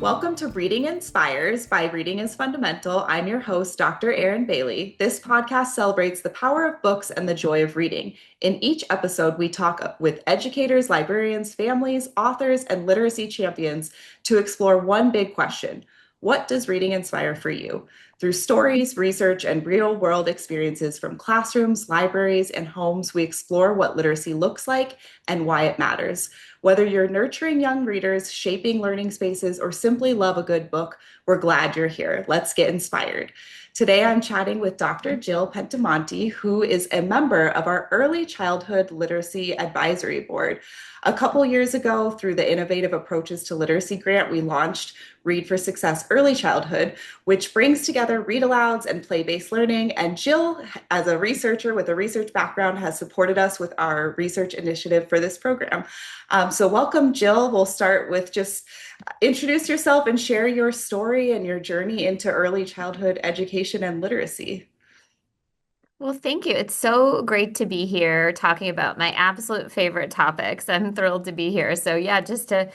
Welcome to Reading Inspires by Reading is Fundamental. I'm your host, Dr. Erin Bailey. This podcast celebrates the power of books and the joy of reading. In each episode, we talk with educators, librarians, families, authors, and literacy champions to explore one big question. What does reading inspire for you? Through stories, research, and real-world experiences from classrooms, libraries, and homes, we explore what literacy looks like and why it matters. Whether you're nurturing young readers, shaping learning spaces, or simply love a good book, we're glad you're here. Let's get inspired. Today, I'm chatting with Dr. Jill Pentimonti, who is a member of our Early Childhood Literacy Advisory Board. A couple years ago, through the Innovative Approaches to Literacy grant, we launched Read for Success Early Childhood, which brings together read-alouds and play-based learning. And Jill, as a researcher with a research background, has supported us with our research initiative for this program. So welcome, Jill. We'll start with just introduce yourself and share your story and your journey into early childhood education and literacy. Well, thank you. It's so great to be here talking about my absolute favorite topics. I'm thrilled to be here. So yeah, just to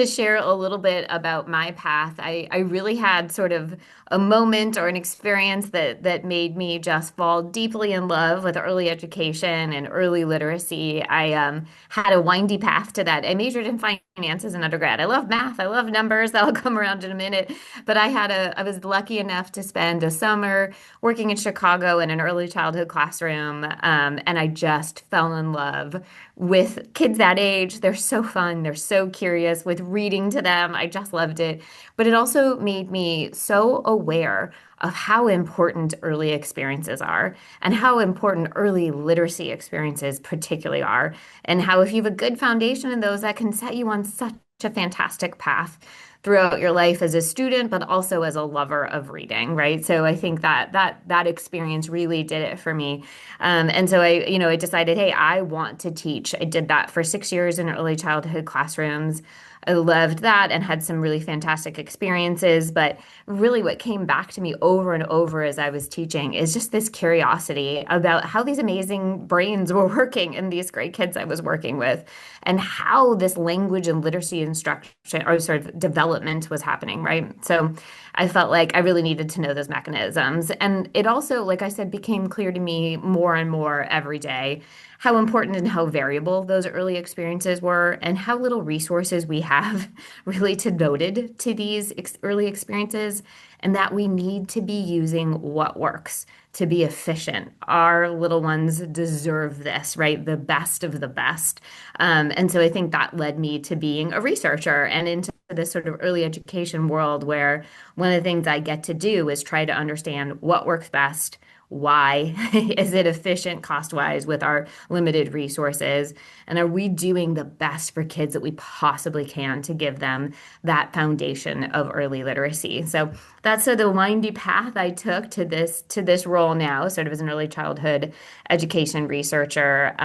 share a little bit about my path. I really had sort of a moment or an experience that made me just fall deeply in love with early education and early literacy. I had a windy path to that. I majored in finance as an undergrad. I love math. I love numbers. That'll come around in a minute. But I was lucky enough to spend a summer working in Chicago in an early childhood classroom, and I just fell in love with kids that age. They're so fun. They're so curious with reading to them. I just loved it. But it also made me so aware of how important early experiences are and how important early literacy experiences particularly are, and how if you have a good foundation in those, that can set you on such a fantastic path throughout your life as a student, but also as a lover of reading, right? So I think that experience really did it for me. And so I decided, hey, I want to teach. I did that for 6 years in early childhood classrooms. I loved that and had some really fantastic experiences. But really, what came back to me over and over as I was teaching is just this curiosity about how these amazing brains were working in these great kids I was working with, and how this language and literacy instruction or sort of development was happening, right? So I felt like I really needed to know those mechanisms. And it also, like I said, became clear to me more and more every day how important and how variable those early experiences were, and how little resources we have really devoted to these early experiences, and that we need to be using what works to be efficient. Our little ones deserve this, right? The best of the best. And so I think that led me to being a researcher and into this sort of early education world, where one of the things I get to do is try to understand what works best. Why is it efficient cost-wise with our limited resources? And are we doing the best for kids that we possibly can to give them that foundation of early literacy? So that's sort of the windy path I took to this role now, sort of as an early childhood education researcher.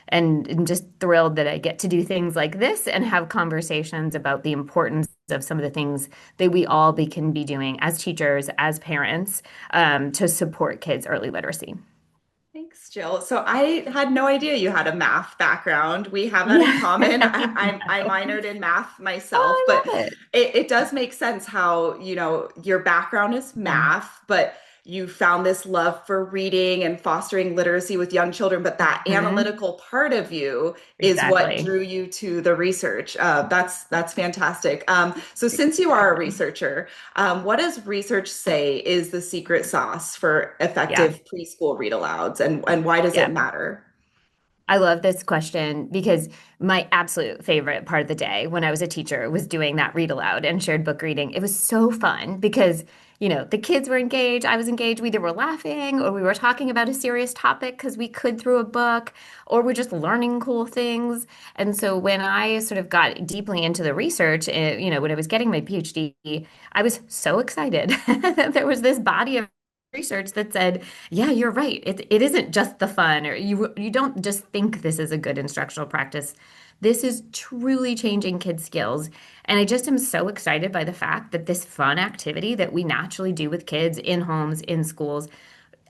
And just thrilled that I get to do things like this and have conversations about the importance of some of the things that we all can be doing as teachers, as parents, to support kids' early literacy. Thanks, Jill. So I had no idea you had a math background. We have that in Yeah, common. I I know. minored in math myself, Oh, but I love it. it does make sense how, your background is Yeah, math, but you found this love for reading and fostering literacy with young children. But that Mhm. analytical part of you is what Exactly. drew you to the research. That's fantastic. So since you are a Exactly. researcher, what does research say is the secret sauce for Yeah. effective preschool read alouds, and why does it Yeah. matter? I love this question because my absolute favorite part of the day when I was a teacher was doing that read aloud and shared book reading. It was so fun because, the kids were engaged, I was engaged. We either were laughing or we were talking about a serious topic because we could through a book, or we're just learning cool things. And so when I sort of got deeply into the research, when I was getting my PhD, I was so excited that there was this body of research that said, yeah, you're right. It isn't just the fun, or you don't just think this is a good instructional practice. This is truly changing kids' skills. And I just am so excited by the fact that this fun activity that we naturally do with kids in homes, in schools,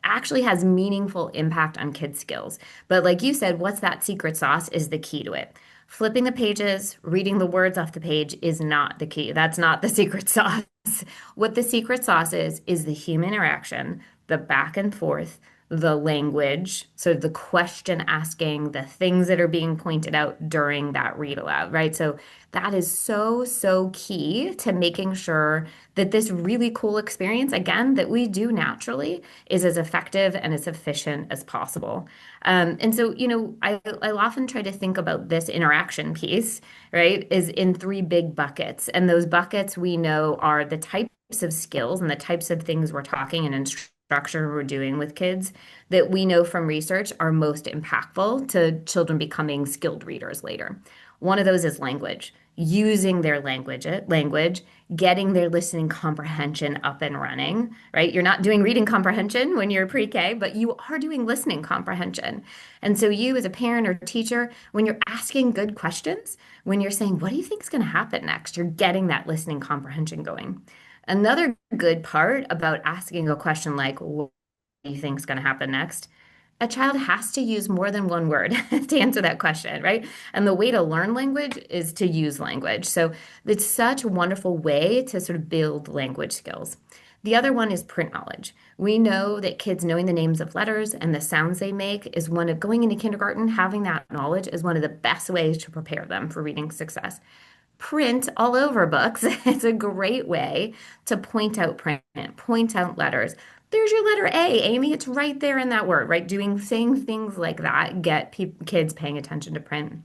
actually has meaningful impact on kids' skills. But like you said, what's that secret sauce is the key to it. Flipping the pages, reading the words off the page is not the key. That's not the secret sauce. What the secret sauce is the human interaction, the back and forth, the language, so the question asking, the things that are being pointed out during that read aloud, right? So that is so, so key to making sure that this really cool experience, again, that we do naturally, is as effective and as efficient as possible. And so, I often try to think about this interaction piece, right, is in three big buckets. And those buckets we know are the types of skills and the types of things we're talking and instruction we're doing with kids that we know from research are most impactful to children becoming skilled readers later. One of those is language, using their language, getting their listening comprehension up and running, right? You're not doing reading comprehension when you're pre-K, but you are doing listening comprehension. And so you as a parent or teacher, when you're asking good questions, when you're saying, what do you think is going to happen next? You're getting that listening comprehension going. Another good part about asking a question like, what do you think is going to happen next? A child has to use more than one word to answer that question, right? And the way to learn language is to use language. So it's such a wonderful way to sort of build language skills. The other one is print knowledge. We know that kids knowing the names of letters and the sounds they make is one of going into kindergarten, having that knowledge is one of the best ways to prepare them for reading success. Print all over books. It's a great way to point out print, point out letters. There's your letter A, Amy. It's right there in that word, right? Saying things like that get kids paying attention to print.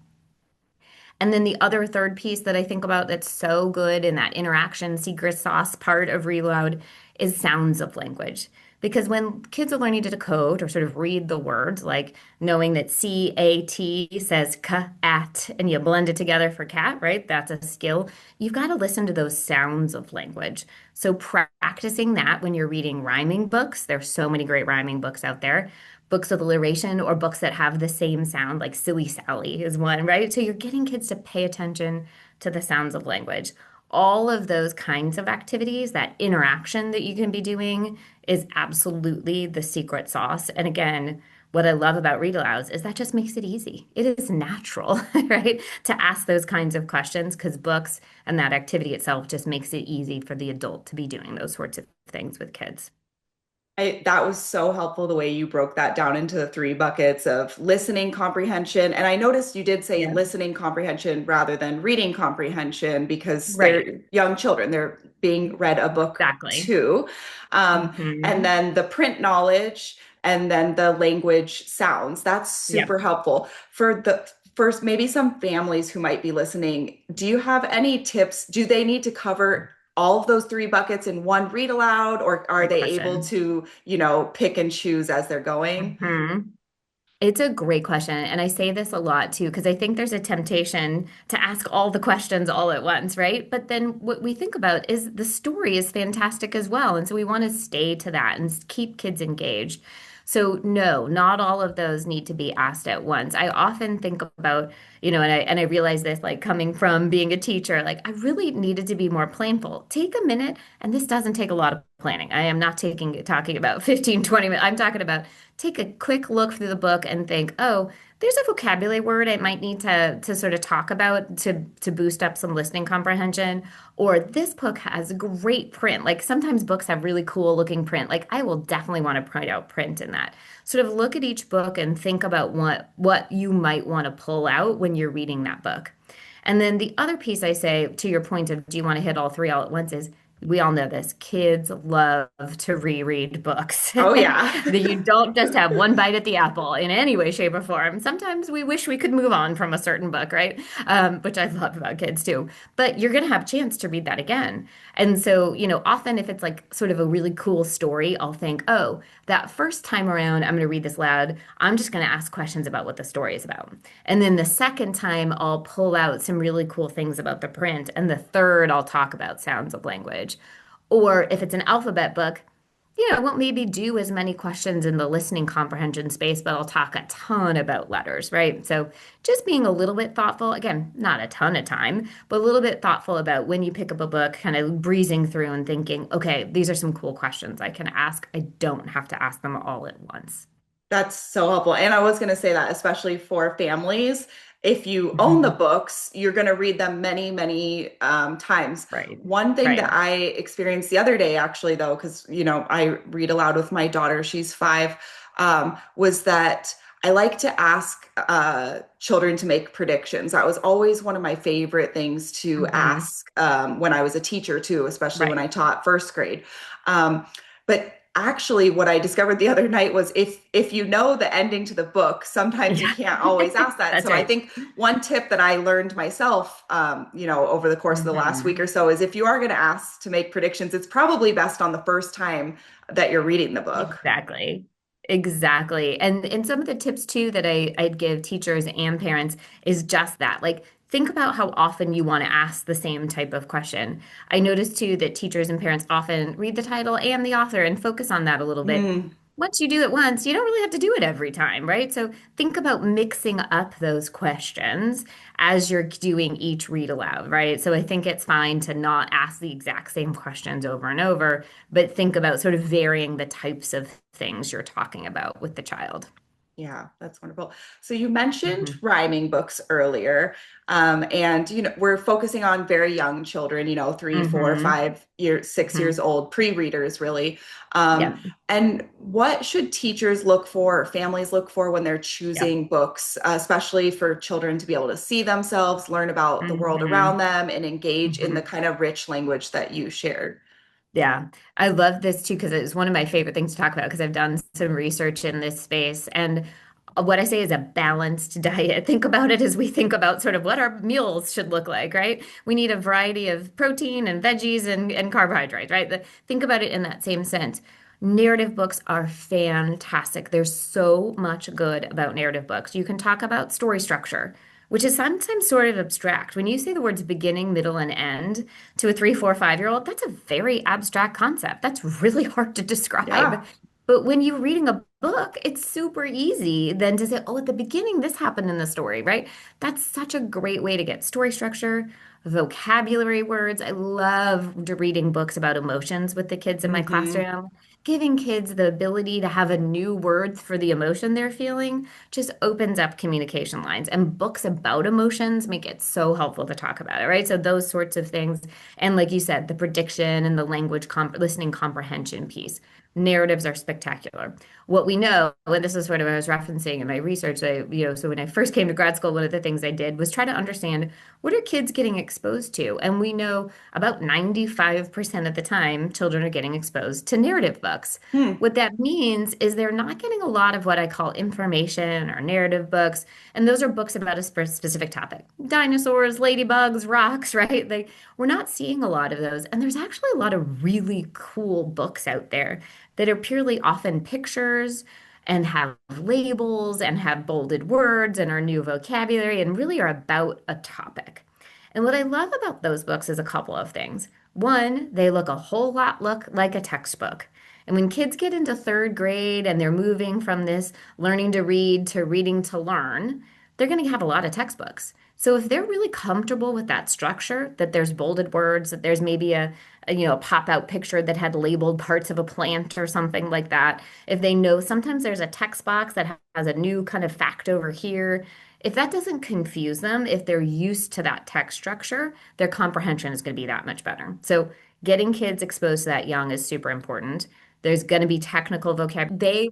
And then the other third piece that I think about that's so good in that interaction secret sauce part of Reload is sounds of language. Because when kids are learning to decode or sort of read the words, like knowing that CAT says at, and you blend it together for cat, right? That's a skill. You've got to listen to those sounds of language. So practicing that when you're reading rhyming books, there's so many great rhyming books out there, books with alliteration or books that have the same sound, like Silly Sally is one, right? So you're getting kids to pay attention to the sounds of language. All of those kinds of activities, that interaction that you can be doing is absolutely the secret sauce. And again, what I love about Read-Alouds is that just makes it easy. It is natural, right, to ask those kinds of questions because books and that activity itself just makes it easy for the adult to be doing those sorts of things with kids. That was so helpful the way you broke that down into the three buckets of listening comprehension. And I noticed you did say Yeah, listening comprehension rather than reading comprehension because right. they're young children. They're being read a book Exactly. too. And Hmm. then the print knowledge and then the language sounds. That's Yep. super helpful. For the first, maybe some families who might be listening, do you have any tips? Do they need to cover all of those three buckets in one read aloud, or are Good they able question. to, pick and choose as they're going? Hmm. It's a great question. And I say this a lot too, because I think there's a temptation to ask all the questions all at once, right? But then what we think about is the story is fantastic as well. And so we want to stay to that and keep kids engaged. So no, not all of those need to be asked at once. I often think about, and I realize this like coming from being a teacher, like I really needed to be more planful. Take a minute, and this doesn't take a lot of planning. I am not talking about 15, 20 minutes. I'm talking about take a quick look through the book and think, oh, there's a vocabulary word I might need to sort of talk about to boost up some listening comprehension. Or this book has great print. Like sometimes books have really cool looking print. Like I will definitely want to point out print in that. Sort of look at each book and think about what you might want to pull out when you're reading that book. And then the other piece I say to your point of do you want to hit all three all at once is we all know this. Kids love to reread books. Oh, yeah. That you don't just have one bite at the apple in any way, shape, or form. Sometimes we wish we could move on from a certain book, right? Which I love about kids too. But you're going to have a chance to read that again. And so, often if it's like sort of a really cool story, I'll think, oh, that first time around, I'm going to read this loud. I'm just going to ask questions about what the story is about. And then the second time, I'll pull out some really cool things about the print. And the third, I'll talk about sounds of language. Or if it's an alphabet book, I won't maybe do as many questions in the listening comprehension space, but I'll talk a ton about letters, right? So just being a little bit thoughtful, again, not a ton of time, but a little bit thoughtful about when you pick up a book, kind of breezing through and thinking, okay, these are some cool questions I can ask. I don't have to ask them all at once. That's so helpful. And I was going to say that, especially for families, if you own the Mhm. books, you're going to read them many, many times. Right. One thing that Right. I experienced the other day, actually, though, because, I read aloud with my daughter, she's 5, was that I like to ask children to make predictions. That was always one of my favorite things to Hmm. ask when I was a teacher, too, especially when I Right. taught first grade. But actually, what I discovered the other night was if you know the ending to the book, sometimes you Yeah. can't always ask that. And That's so I right. think one tip that I learned myself, over the course of the last week Hmm. or so is if you are going to ask to make predictions, it's probably best on the first time that you're reading the book. Exactly. Exactly. And some of the tips too that I'd give teachers and parents is just that. Like think about how often you want to ask the same type of question. I noticed too that teachers and parents often read the title and the author and focus on that a little bit. Mm, Once you do it once, you don't really have to do it every time, right? So think about mixing up those questions as you're doing each read aloud, right? So I think it's fine to not ask the exact same questions over and over, but think about sort of varying the types of things you're talking about with the child. yeah, that's wonderful. So you mentioned Hmm. rhyming books earlier, and we're focusing on very young children, 3, 4, Hmm. 5 years, 6 years Hmm. old, pre-readers really. Um, Yeah. and what should teachers look for, or families look for when they're Yeah. choosing books, especially for children to be able to see themselves, learn about the world around Hmm. them, and engage in the Hmm. kind of rich language that you shared? Yeah, I love this too because it's one of my favorite things to talk about because I've done some research in this space. And what I say is a balanced diet. Think about it as we think about sort of what our meals should look like, right? We need a variety of protein and veggies and carbohydrates, right? Think about it in that same sense. Narrative books are fantastic. There's so much good about narrative books. You can talk about story structure, which is sometimes sort of abstract. When you say the words beginning, middle, and end, to a 3, 4, 5-year-old, that's a very abstract concept. That's really hard to describe. Yeah. But when you're reading a book, it's super easy then to say, oh, at the beginning, this happened in the story, right? That's such a great way to get story structure, vocabulary words. I love reading books about emotions with the kids in my Hmm. classroom. Giving kids the ability to have a new word for the emotion they're feeling just opens up communication lines. And books about emotions make it so helpful to talk about it, right? So those sorts of things. And like you said, the prediction and the language listening comprehension piece. Narratives are spectacular. What we know, and this is sort of what I was referencing in my research, so when I first came to grad school, one of the things I did was try to understand what are kids getting exposed to? And we know about 95% of the time, children are getting exposed to narrative books. Hmm. What that means is they're not getting a lot of what I call information or narrative books. And those are books about a specific topic. Dinosaurs, ladybugs, rocks, right? We're not seeing a lot of those. And there's actually a lot of really cool books out there that are purely often pictures and have labels and have bolded words and are new vocabulary and really are about a topic. And what I love about those books is a couple of things. One, they look a whole lot look like a textbook. And when kids get into third grade and they're moving from this learning to read to reading to learn, they're going to have a lot of textbooks. So if they're really comfortable with that structure, that there's bolded words, that there's maybe a pop out picture that had labeled parts of a plant or something like that, if they know sometimes there's a text box that has a new kind of fact over here, if that doesn't confuse them, if they're used to that text structure, their comprehension is going to be that much better. So getting kids exposed to that young is super important. There's going to be technical vocabulary.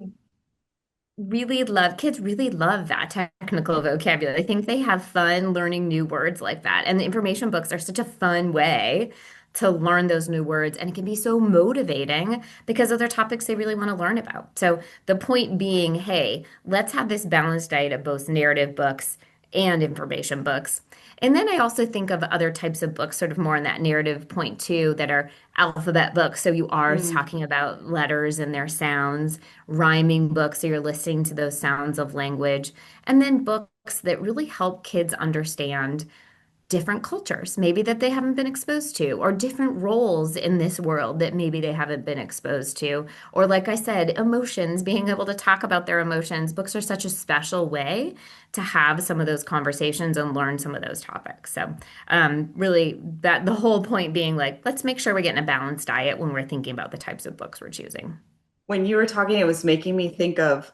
Kids really love that technical vocabulary. I think they have fun learning new words like that. And the information books are such a fun way to learn those new words. And it can be so motivating because of their topics they really want to learn about. So the point being, hey, let's have this balanced diet of both narrative books and information books. And then I also think of other types of books, sort of more in that narrative point too, that are alphabet books. So you are Mm. talking about letters and their sounds, rhyming books, so you're listening to those sounds of language, and then books that really help kids understand different cultures, maybe that they haven't been exposed to, or different roles in this world that maybe they haven't been exposed to. Or, like I said, emotions, being able to talk about their emotions. Books are such a special way to have some of those conversations and learn some of those topics. So, really, that the whole point being like, let's make sure we're getting a balanced diet when we're thinking about the types of books we're choosing. When you were talking, it was making me think of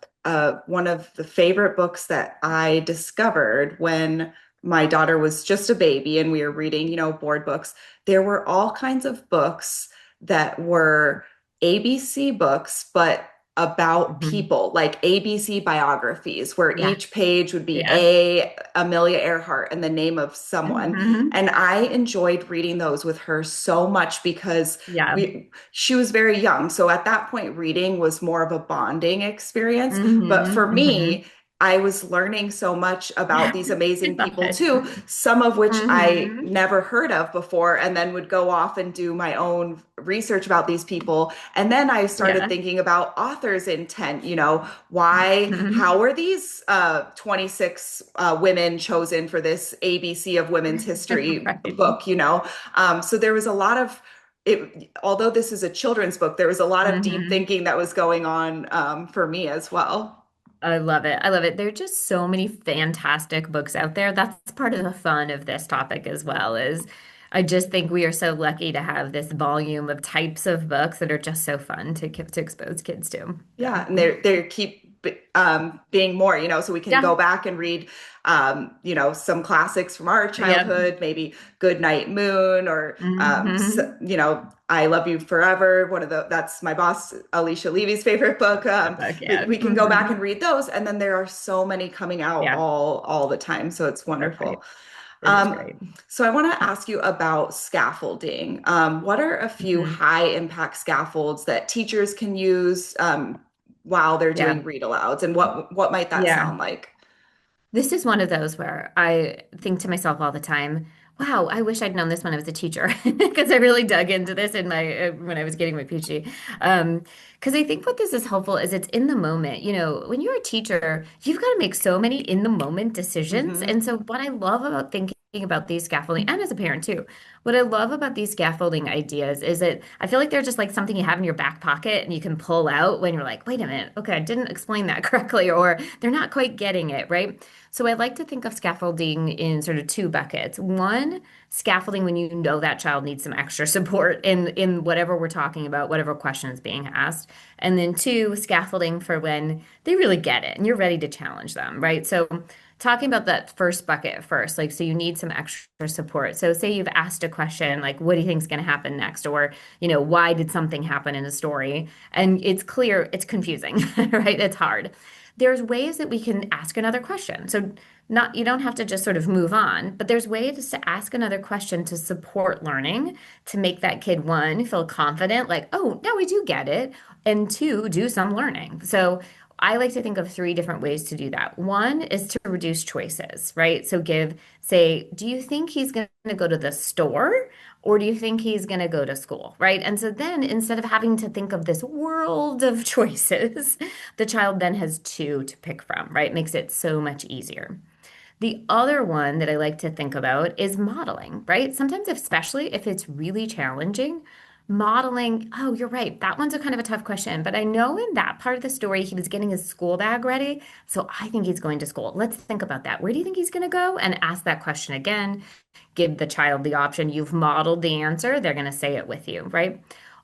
one of the favorite books that I discovered when my daughter was just a baby and we were reading, board books. There were all kinds of books that were ABC books, but about Mhm. people, like ABC biographies, where Yeah. each page would be Yeah. Amelia Earhart and the name of someone. Hmm. And I enjoyed reading those with her so much because Yeah. she was very young. So at that point, reading was more of a bonding experience. But Hmm. for Hmm. me, I was learning so much about these I amazing love people it. too, some of which I Hmm. never heard of before, and then would go off and do my own research about these people. And then I started Yeah. thinking about authors' intent, how Mhm. were these 26 women chosen for this ABC of women's history Right. book. So there was a lot of although this is a children's book, there was a lot of deep Hmm. thinking that was going on for me as well. I love it. I love it. There are just so many fantastic books out there. That's part of the fun of this topic as well, is I just think we are so lucky to have this volume of types of books that are just so fun to expose kids to. So, Yeah, and they keep being more, so we can go yeah. back and read, some classics from our Yep. childhood, maybe Good Night Moon or, Hmm. I Love You Forever. That's my boss, Alicia Levy's favorite book. That book, We, yeah. we can go back and Hmm. read those, and then there are so many coming out Yeah, all the time, so it's that's right. wonderful. It is Um, great. so I want to ask you about scaffolding. What are a few Mhm. high impact scaffolds that teachers can use while they're doing Yeah. read-alouds, and what might that Yeah. sound like? This is one of those where I think to myself all the time, wow, I wish I'd known this when I was a teacher because I really dug into this in my when I was getting my PhD. Because I think what this is helpful is it's in the moment. When you're a teacher, you've got to make so many in the moment decisions. Hmm. And so what I love about thinking about these scaffolding, and as a parent too, what I love about these scaffolding ideas is that I feel like they're just like something you have in your back pocket and you can pull out when you're like, wait a minute, okay, I didn't explain that correctly, or they're not quite getting it, right? So I like to think of scaffolding in sort of two buckets. One, scaffolding when you know that child needs some extra support in whatever we're talking about, whatever question is being asked. And then two, scaffolding for when they really get it and you're ready to challenge them, right? So talking about that first bucket first, like so you need some extra support. So say you've asked a question like what do you think is going to happen next, or why did something happen in a story? And it's clear it's confusing, right? It's hard. There's ways that we can ask another question. So not you don't have to just sort of move on, but there's ways to ask another question to support learning, to make that kid one feel confident, like, oh, now we do get it, and two, do some learning. So I like to think of three different ways to do that. One is to reduce choices, right? So say, do you think he's going to go to the store or do you think he's going to go to school, right? And so then instead of having to think of this world of choices, the child then has two to pick from, right? Makes it so much easier. The other one that I like to think about is modeling, right? Sometimes, especially if it's really challenging, modeling, oh, you're right. That one's a kind of a tough question, but I know in that part of the story, he was getting his school bag ready. So I think he's going to school. Let's think about that. Where do you think he's going to go? And ask that question again. Give the child the option. You've modeled the answer. They're going to say it with you, right?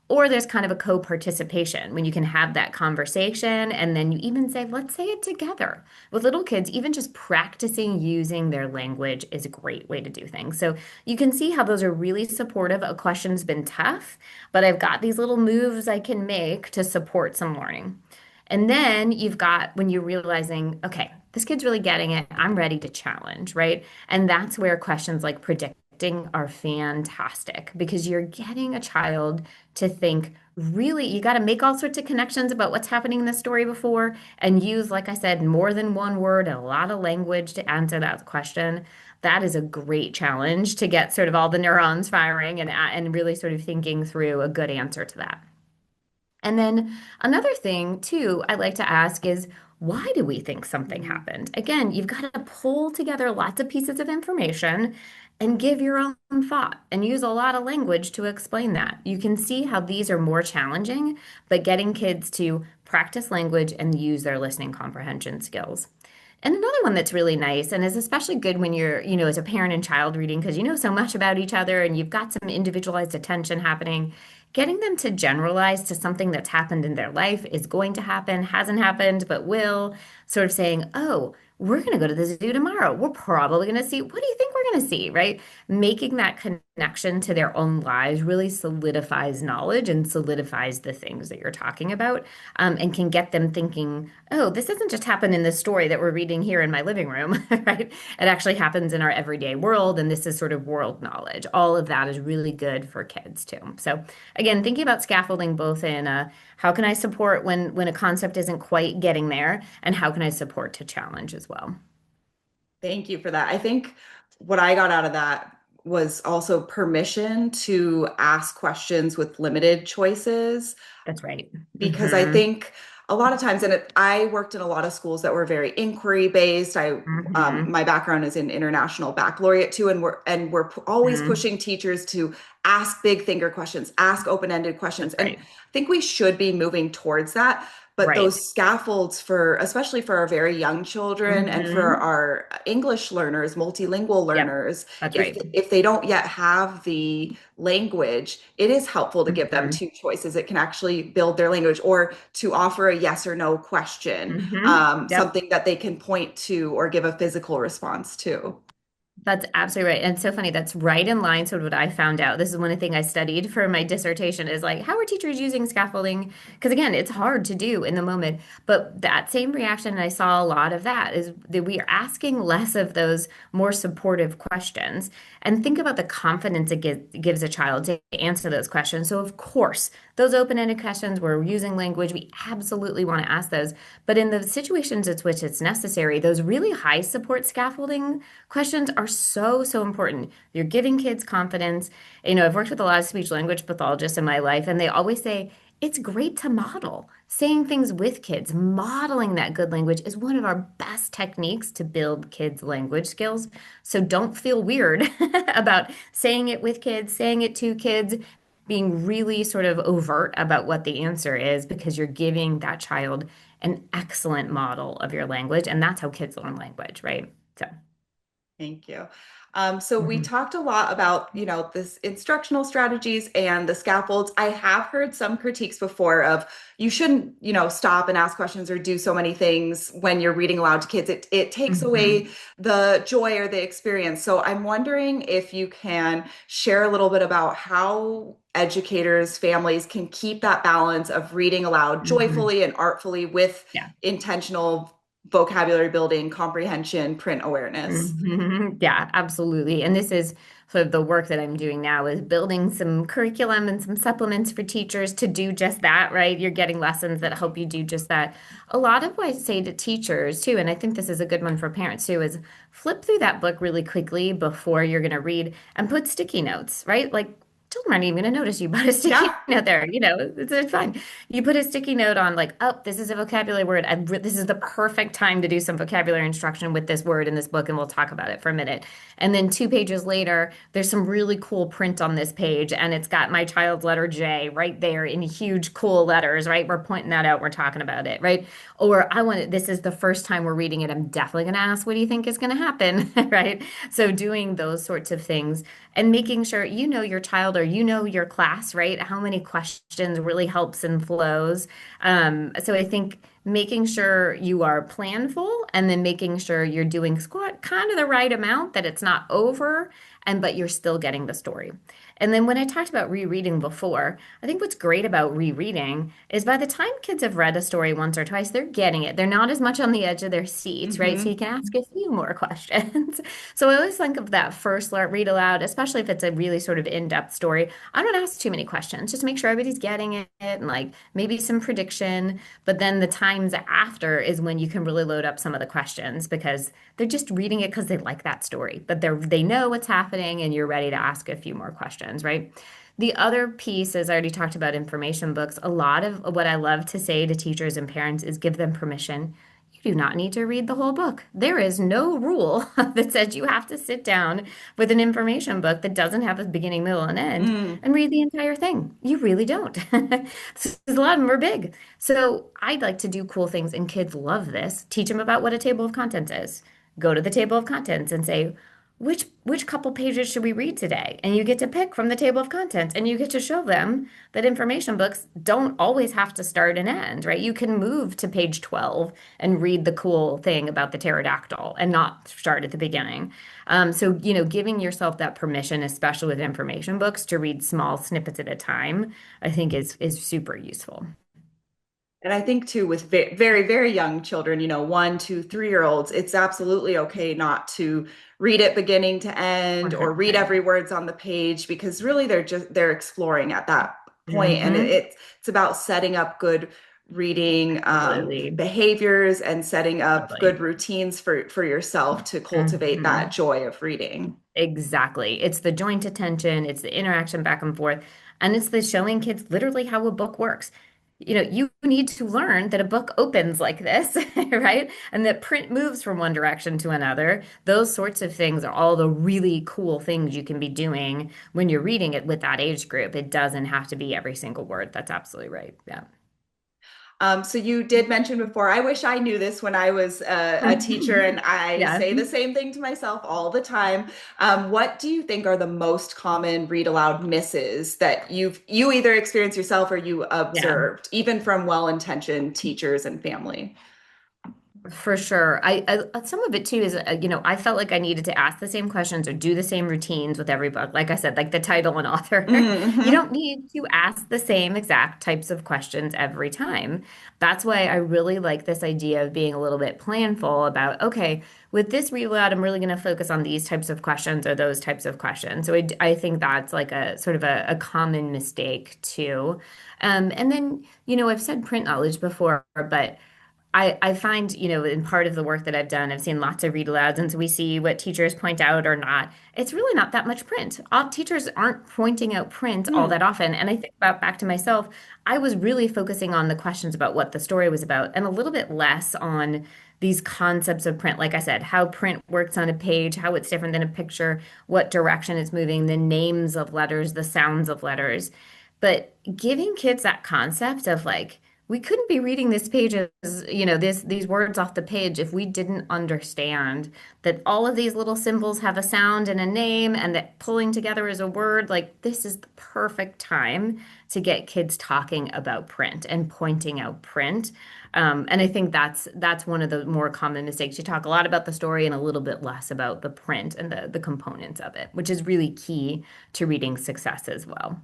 Or there's kind of a co-participation when you can have that conversation and then you even say, let's say it together. With little kids, even just practicing using their language is a great way to do things. So you can see how those are really supportive. A question's been tough, but I've got these little moves I can make to support some learning. And then you've got when you're realizing, okay, this kid's really getting it. I'm ready to challenge, right? And that's where questions like predicting are fantastic because you're getting a child to think, really, you got to make all sorts of connections about what's happening in the story before and use, like I said, more than one word, a lot of language to answer that question. That is a great challenge to get sort of all the neurons firing and really sort of thinking through a good answer to that. And then another thing too, I like to ask is Why do we think something happened? Again, you've got to pull together lots of pieces of information and give your own thought and use a lot of language to explain that. You can see how these are more challenging, but getting kids to practice language and use their listening comprehension skills. And another one that's really nice and is especially good when you're, as a parent and child reading because you know so much about each other and you've got some individualized attention happening. Getting them to generalize to something that's happened in their life is going to happen, hasn't happened, but will. Sort of saying, oh, we're going to go to the zoo tomorrow. We're probably going to see, what do you think we're going to see, right? Making that connection to their own lives really solidifies knowledge and solidifies the things that you're talking about, and can get them thinking, oh, this doesn't just happen in this story that we're reading here in my living room, right? It actually happens in our everyday world, and this is sort of world knowledge. All of that is really good for kids too. So again, thinking about scaffolding both in how can I support when a concept isn't quite getting there, and how can I support to challenge as well. Thank you for that. I think what I got out of that was also permission to ask questions with limited choices, That's right. because I think a lot of times, I worked in a lot of schools that were very inquiry based. My background is in international baccalaureate too, and we're always Hmm. pushing teachers to ask big thinker questions, ask open-ended questions, That's and right. I think we should be moving towards that. But Right. those scaffolds for, especially for our very young children and for Hmm. our English learners, multilingual Yep. learners, That's if right. if they don't yet have the language, it is helpful to give them Hmm. two choices. It can actually build their language, or to offer a yes or no question, Yep. something that they can point to or give a physical response to. That's absolutely right. And it's so funny. That's right in line to what I found out. This is one thing I studied for my dissertation is like, how are teachers using scaffolding? Because again, it's hard to do in the moment. But that same reaction, and I saw a lot of that, is that we are asking less of those more supportive questions. And think about the confidence gives a child to answer those questions. So, of course, those open-ended questions, we're using language, we absolutely want to ask those. But in the situations in which it's necessary, those really high support scaffolding questions are so, so important. You're giving kids confidence. I've worked with a lot of speech language pathologists in my life, and they always say it's great to model. Saying things with kids, modeling that good language is one of our best techniques to build kids' language skills. So don't feel weird about saying it with kids, saying it to kids, being really sort of overt about what the answer is because you're giving that child an excellent model of your language. And that's how kids learn language, right? So. Thank you. So we Mhm. talked a lot about, this instructional strategies and the scaffolds. I have heard some critiques before of you shouldn't, stop and ask questions or do so many things when you're reading aloud to kids. It takes away Mhm. the joy or the experience. So I'm wondering if you can share a little bit about how educators, families can keep that balance of reading aloud Mhm. joyfully and artfully with Yeah. intentional vocabulary building, comprehension, print awareness. Yeah, absolutely. And this is sort of the work that I'm doing now is building some curriculum and some supplements for teachers to do just that, right? You're getting lessons that help you do just that. A lot of what I say to teachers too, and I think this is a good one for parents too, is flip through that book really quickly before you're going to read and put sticky notes, right? Like children aren't even going to notice you put a sticky Yeah. note there. It's fine. You put a sticky note on like, oh, this is a vocabulary word. This is the perfect time to do some vocabulary instruction with this word in this book, and we'll talk about it for a minute. And then 2 pages later, there's some really cool print on this page, and it's got my child's letter J right there in huge, cool letters, right? We're pointing that out. We're talking about it, right? Or this is the first time we're reading it. I'm definitely going to ask, what do you think is going to happen, right? So doing those sorts of things and making sure you know your child or you know your class, right? How many questions really helps and flows. So I think making sure you are planful and then making sure you're doing squat kind of the right amount that it's not over and but you're still getting the story. And then when I talked about rereading before, I think what's great about rereading is by the time kids have read a story once or twice, they're getting it. They're not as much on the edge of their seats, right? So Hmm. you can ask a few more questions. So I always think of that first read aloud, especially if it's a really sort of in-depth story. I don't ask too many questions, just make sure everybody's getting it and like maybe some prediction. But then the times after is when you can really load up some of the questions because they're just reading it because they like that story, but they know what's happening and you're ready to ask a few more questions, right? The other piece, as I already talked about information books, a lot of what I love to say to teachers and parents is give them permission. you do not need to read the whole book. There is no rule that says you have to sit down with an information book that doesn't have a beginning, middle, and end Mm. and read the entire thing. You really don't. A lot of them are big. So I'd like to do cool things, and kids love this. Teach them about what a table of contents is. Go to the table of contents and say, which couple pages should we read today? And you get to pick from the table of contents, and you get to show them that information books don't always have to start and end, right? You can move to page 12 and read the cool thing about the pterodactyl and not start at the beginning. Giving yourself that permission, especially with information books, to read small snippets at a time, I think is super useful. And I think too, with very, very young children, 1, 2, 3-year-olds, it's absolutely okay not to read it beginning to end or read 100%. every words on the page because really they're exploring at that point, and Mm-hmm. it's about setting up good reading Absolutely. behaviors and setting up Totally. good routines for yourself to cultivate that Mhm. joy of reading. Exactly. It's the joint attention, it's the interaction back and forth, and it's the showing kids literally how a book works. You need to learn that a book opens like this, right? And that print moves from one direction to another. Those sorts of things are all the really cool things you can be doing when you're reading it with that age group. It doesn't have to be every single word. That's absolutely right. Yeah. So you did mention before, I wish I knew this when I was a teacher, and I Yeah. say the same thing to myself all the time. What do you think are the most common read aloud misses that you either experienced yourself or you Yeah. observed, even from well-intentioned teachers and family? For sure. Some of it too is I felt like I needed to ask the same questions or do the same routines with every book. Like I said, like the title and author. You Hmm. don't need to ask the same exact types of questions every time. That's why I really like this idea of being a little bit planful about, okay, with this read aloud, I'm really going to focus on these types of questions or those types of questions. So I think that's like a sort of a common mistake too. And then, I've said print knowledge before, but I find, in part of the work that I've done, I've seen lots of read alouds, and so we see what teachers point out or not. It's really not that much print. All teachers aren't pointing out print all Hmm. that often. And I think about back to myself, I was really focusing on the questions about what the story was about and a little bit less on these concepts of print. Like I said, how print works on a page, how it's different than a picture, what direction it's moving, the names of letters, the sounds of letters. But giving kids that concept of like, we couldn't be reading this page as, these words off the page if we didn't understand that all of these little symbols have a sound and a name and that pulling together is a word. Like this is the perfect time to get kids talking about print and pointing out print. And I think that's one of the more common mistakes. You talk a lot about the story and a little bit less about the print and the components of it, which is really key to reading success as well.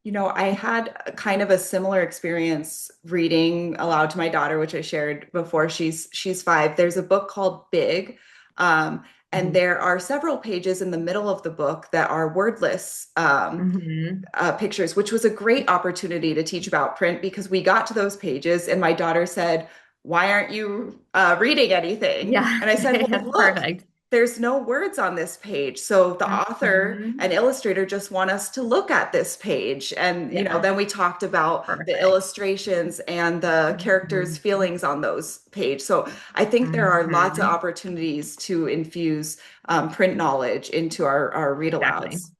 I had kind of a similar experience reading aloud to my daughter, which I shared before. She's 5. There's a book called Big, and Mhm. there are several pages in the middle of the book that are wordless Mhm. pictures, which was a great opportunity to teach about print because we got to those pages and my daughter said, "Why aren't you reading anything?" Yeah, And I said, "Well, that's look, perfect. there's no words on this page. So the author and Mhm. illustrator just want us to look at this page." And, Yeah, then we talked about the perfect. illustrations and the characters' Mhm. feelings on those pages. So I think there are lots of Mhm. opportunities to infuse print knowledge into our read Exactly. alouds.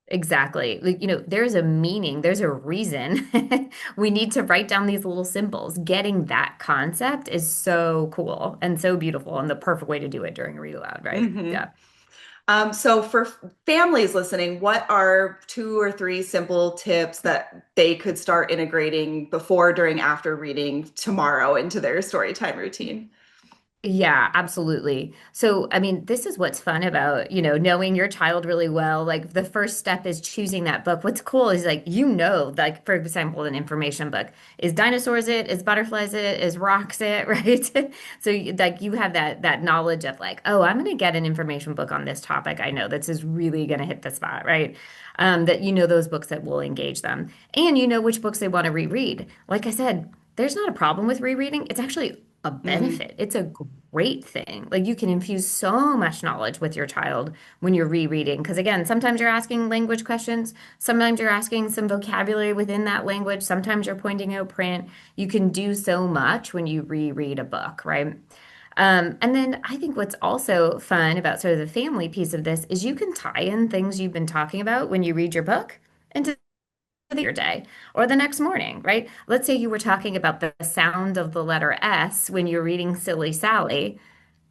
Exactly. Like, there's a meaning, there's a reason we need to write down these little symbols. Getting that concept is so cool and so beautiful and the perfect way to do it during a read aloud, right? Hmm. Yeah. So for families listening, what are 2 or 3 simple tips that they could start integrating before, during, after reading tomorrow into their story time routine? Yeah, absolutely. So, I mean, this is what's fun about, knowing your child really well. Like the first step is choosing that book. What's cool is like, like for example, an information book. Is dinosaurs it? Is butterflies it? Is rocks it? Right? So like you have that knowledge of like, oh, I'm gonna get an information book on this topic. I know this is really gonna hit the spot, right? That those books that will engage them. And you know which books they want to reread. Like I said, there's not a problem with rereading. It's actually a Hmm. benefit. It's a great thing. Like you can infuse so much knowledge with your child when you're rereading. Because again, sometimes you're asking language questions, sometimes you're asking some vocabulary within that language, sometimes you're pointing out print. You can do so much when you reread a book, right? And then I think what's also fun about sort of the family piece of this is you can tie in things you've been talking about when you read your book into your day or the next morning, right? Let's say you were talking about the sound of the letter S when you're reading Silly Sally.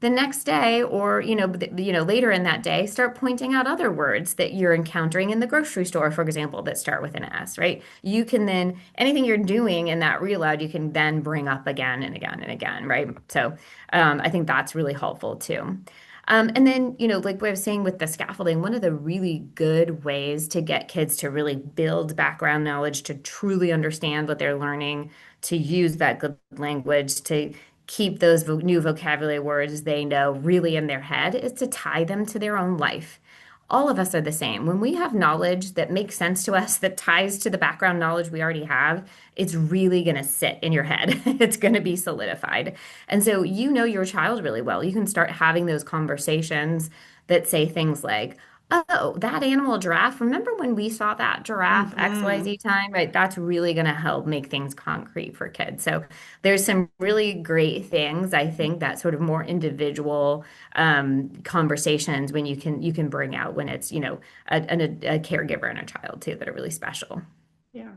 The next day, or later in that day, start pointing out other words that you're encountering in the grocery store, for example, that start with an S, right? You can then anything you're doing in that read aloud, you can then bring up again and again and again, right? So I think that's really helpful too. And then, like what I was saying with the scaffolding, one of the really good ways to get kids to really build background knowledge, to truly understand what they're learning, to use that good language, to keep those new vocabulary words they know really in their head, is to tie them to their own life. All of us are the same. When we have knowledge that makes sense to us, that ties to the background knowledge we already have, it's really going to sit in your head. It's going to be solidified. And so you know your child really well. You can start having those conversations that say things like, oh, that animal giraffe, remember when we saw that giraffe Hmm. XYZ time, right? That's really going to help make things concrete for kids. So there's some really great things, I think, that sort of more individual conversations when you can bring out when it's, a caregiver and a child too that are really special. Yeah.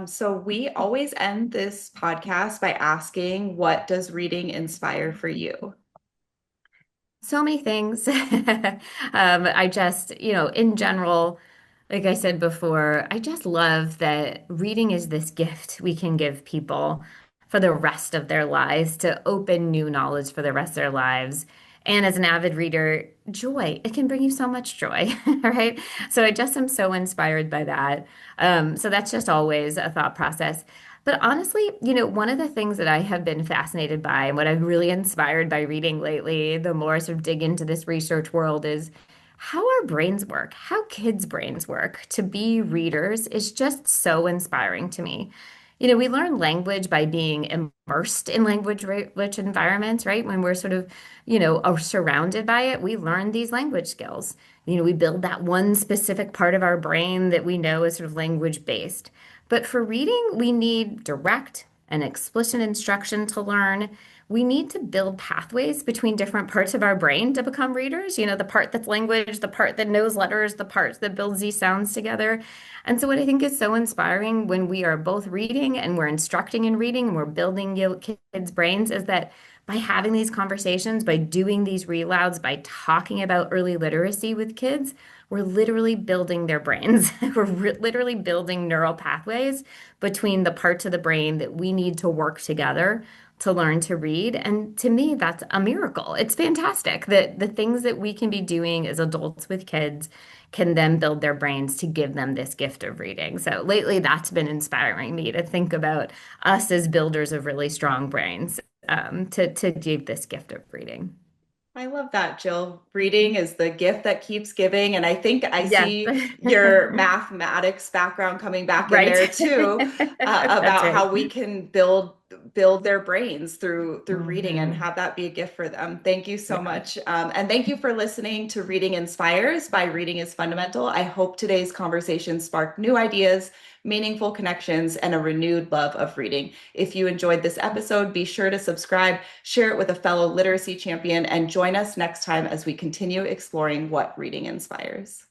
So we always end this podcast by asking, what does reading inspire for you? So many things. I just, in general, like I said before, I just love that reading is this gift we can give people for the rest of their lives to open new knowledge for the rest of their lives. And as an avid reader, joy, it can bring you so much joy, right? So I just am so inspired by that. So that's just always a thought process. But honestly, one of the things that I have been fascinated by and what I'm really inspired by reading lately, the more I sort of dig into this research world, is how our brains work, how kids' brains work. To be readers is just so inspiring to me. We learn language by being immersed in language-rich environments, right? When we're sort of, are surrounded by it, we learn these language skills. We build that one specific part of our brain that we know is sort of language-based. But for reading, we need direct and explicit instruction to learn. We need to build pathways between different parts of our brain to become readers. The part that's language, the part that knows letters, the part that builds these sounds together. And so, what I think is so inspiring when we are both reading and we're instructing in reading and we're building kids' brains is that by having these conversations, by doing these read louds, by talking about early literacy with kids, we're literally building their brains. We're literally building neural pathways between the parts of the brain that we need to work together to learn to read. And to me, that's a miracle. It's fantastic that the things that we can be doing as adults with kids can then build their brains to give them this gift of reading. So lately, that's been inspiring me to think about us as builders of really strong brains, to give this gift of reading. I love that, Jill. Reading is the gift that keeps giving. And I think I Yes. see your mathematics background coming back in Right. there too, That's about right. how we can build their brains through reading and Hmm. have that be a gift for them. Thank you so Yeah. much. And thank you for listening to Reading Inspires by Reading is Fundamental. I hope today's conversation sparked new ideas, meaningful connections, and a renewed love of reading. If you enjoyed this episode, be sure to subscribe, share it with a fellow literacy champion, and join us next time as we continue exploring what reading inspires.